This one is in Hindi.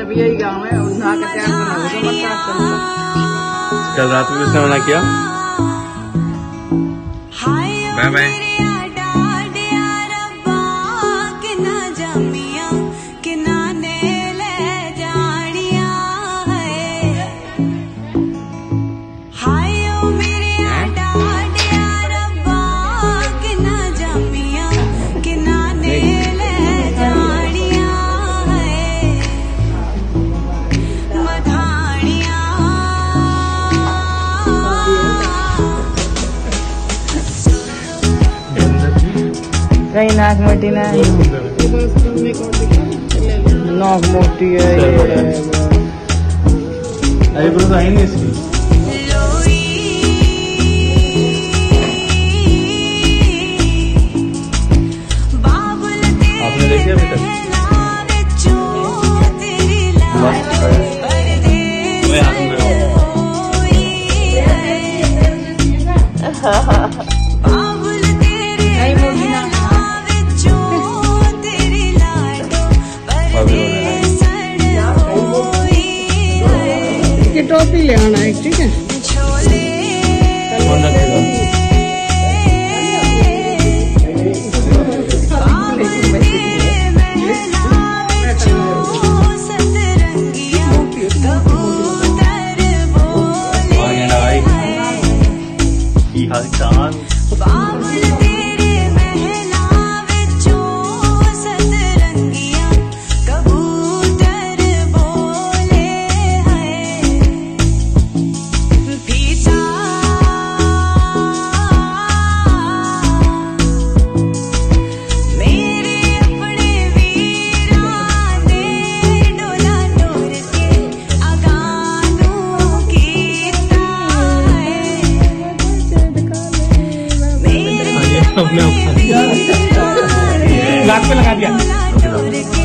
जब यही गाँव है नहा के तैयार करना हो तो मत करूँगा। कल रात में उसने मना किया। Bye bye. कहीं नाक मोटी ना नाक मोटी है। अरे ब्रो तो आई नहीं इसकी। आपने देखी अभी तक? टॉपी ले आना है, ठीक है? नाक पे लगा दिया।